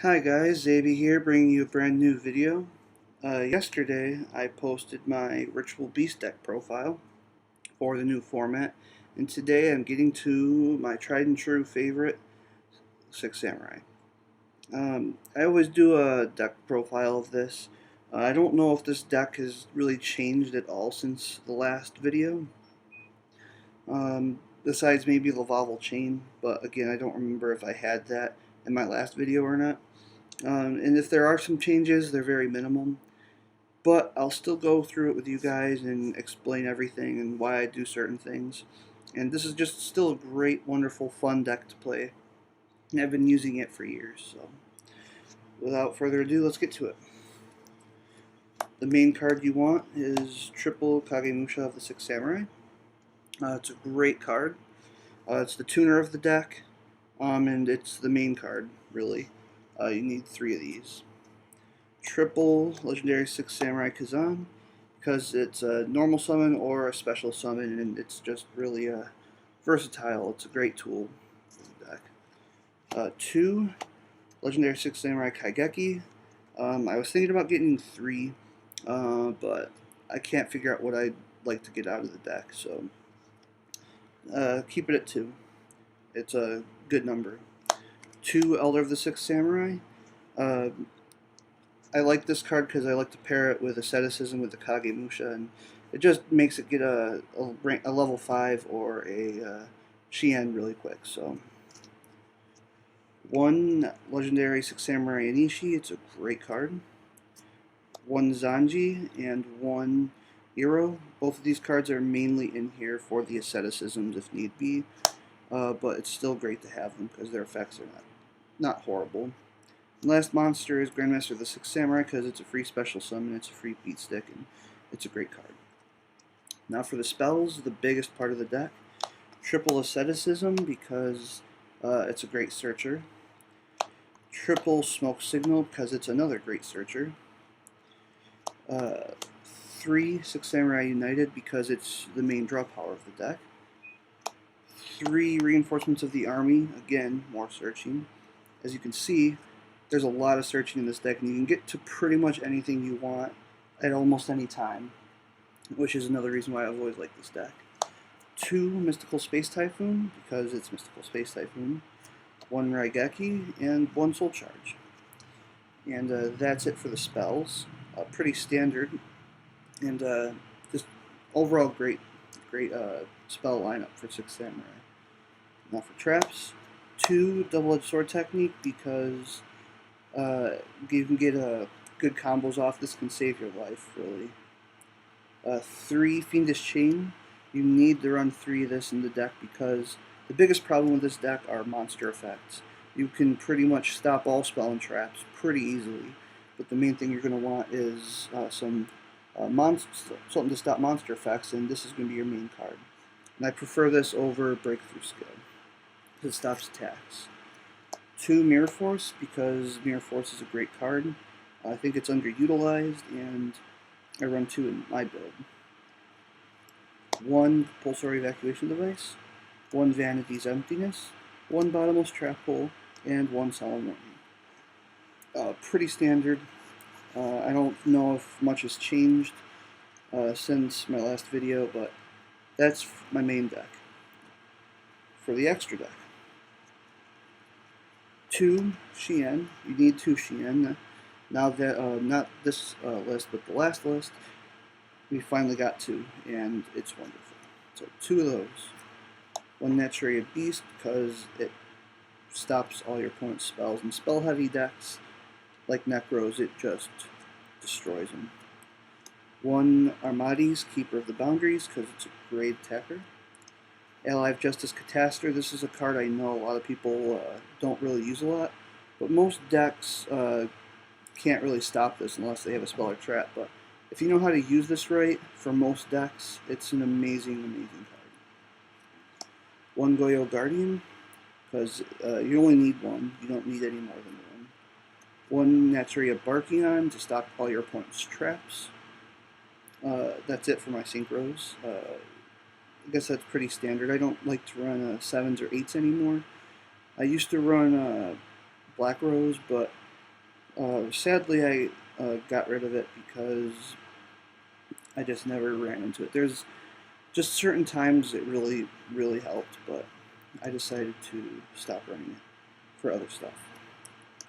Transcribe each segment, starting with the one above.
Hi guys, Xavier here, bringing you a brand new video. Yesterday, I posted my Ritual Beast deck profile for the new format, and today I'm getting to my tried and true favorite, Six Samurai. I always do a deck profile of this. I don't know if this deck has really changed at all since the last video, besides maybe Lavalval Chain, but again, I don't remember if I had that in my last video or not. And if there are some changes, they're very minimal. But I'll still go through it with you guys and explain everything and why I do certain things. And this is just still a great, wonderful, fun deck to play. And I've been using it for years. So without further ado, let's get to it. The main card you want is Triple Kagemusha of the Six Samurai. It's a great card. It's the tuner of the deck, and it's the main card, really. You need 3 of these. Triple Legendary Six Samurai Kazan, because it's a normal summon or a special summon, and it's just really versatile. It's a great tool for the deck. 2 Legendary Six Samurai Kaigeki. I was thinking about getting 3, but I can't figure out what I'd like to get out of the deck, so keep it at 2. It's a good number. 2 Elder of the Six Samurai. Uh, I like this card because I like to pair it with Asceticism with the Kagemusha, and it just makes it get a level 5 or a Shien really quick. So, 1 Legendary Six Samurai Inishi, it's a great card. 1 Zanji and 1 Iro. Both of these cards are mainly in here for the Asceticisms if need be, but it's still great to have them because their effects are not horrible. Last monster is Grandmaster of the Six Samurai because it's a free special summon, it's a free beat stick, and it's a great card. Now for the spells, the biggest part of the deck. Triple Asceticism because it's a great searcher. Triple Smoke Signal because it's another great searcher. 3 Six Samurai United because it's the main draw power of the deck. 3 Reinforcements of the Army, again, more searching. As you can see, there's a lot of searching in this deck, and you can get to pretty much anything you want at almost any time, which is another reason why I've always liked this deck. 2 Mystical Space Typhoon, because it's Mystical Space Typhoon. 1 Raigeki, and 1 Soul Charge. And that's it for the spells. Pretty standard, and just overall great spell lineup for Six Samurai. Now for traps, 2 Double-Edged Sword Technique, because you can get good combos off. This can save your life, really. 3 Fiendish Chain. You need to run 3 of this in the deck because the biggest problem with this deck are monster effects. You can pretty much stop all spell and traps pretty easily, but the main thing you're going to want is something to stop monster effects, and this is going to be your main card. And I prefer this over Breakthrough Skill because it stops attacks. 2 Mirror Force, because Mirror Force is a great card. I think it's underutilized, and I run 2 in my build. 1 Compulsory Evacuation Device, 1 Vanity's Emptiness, 1 Bottomless Trap Hole, and 1 Solemn Warning. Pretty standard. I don't know if much has changed since my last video, but that's my main deck. For the extra deck, 2 Shien. You need 2 Shien. Now that, not this list, but the last list, we finally got 2, and it's wonderful. So 2 of those. 1 Naturia Beast, because it stops all your opponent's spells. And spell-heavy decks, like Necros, it just destroys them. 1 Armades, Keeper of the Boundaries, because it's a great attacker. Ally of Justice Catastor. This is a card I know a lot of people don't really use a lot, but most decks can't really stop this unless they have a spell or trap. But if you know how to use this right, for most decks, it's an amazing, amazing card. 1 Goyo Guardian, because you only need 1. You don't need any more than 1. 1 Naturia Barkion to stop all your opponent's traps. That's it for my synchros. I guess that's pretty standard. I don't like to run 7s or 8s anymore. I used to run Black Rose, but Sadly, I got rid of it because I just never ran into it. There's just certain times it really helped, but I decided to stop running it for other stuff.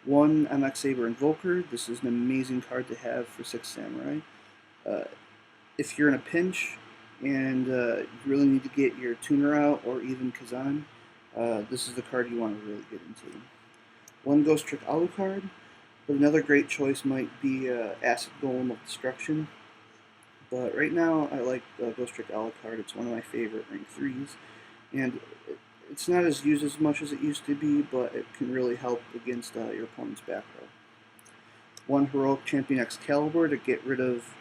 One MX Saber Invoker. This is an amazing card to have for Six Samurai. Uh, if you're in a pinch and you really need to get your tuner out or even Kazan, this is the card you want to really get into. One Ghost Trick Alucard, but another great choice might be Acid Golem of Destruction. But right now, I like Ghost Trick Alucard. It's one of my favorite rank 3s, and it's not as used as much as it used to be, but it can really help against your opponent's back row. One Heroic Champion Excalibur to get rid of,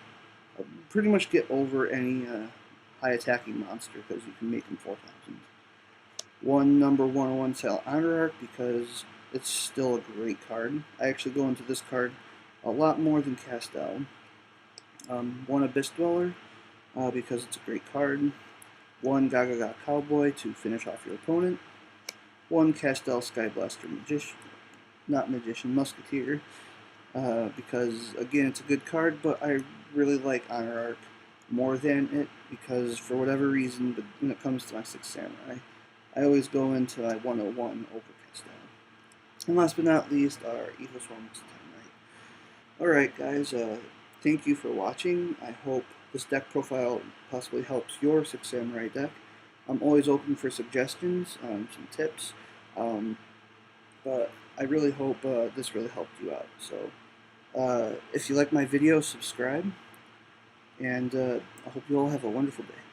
pretty much get over any high attacking monster, because you can make him 4,000. One number 101 Silent Honor Arc, because it's still a great card. I actually go into this card a lot more than Castel. One Abyss Dweller, because it's a great card. One Gaga Cowboy to finish off your opponent. One Castel Skyblaster Musketeer, because again it's a good card, but I really like Honor Arc more than it, because for whatever reason, but when it comes to my Six Samurai, I always go into my 101 over Castel. And last but not least, our Evil Swarm's Titanite. Alright guys, thank you for watching. I hope this deck profile possibly helps your Six Samurai deck. I'm always open for suggestions, some tips, but I really hope this really helped you out. So if you like my video, subscribe, and I hope you all have a wonderful day.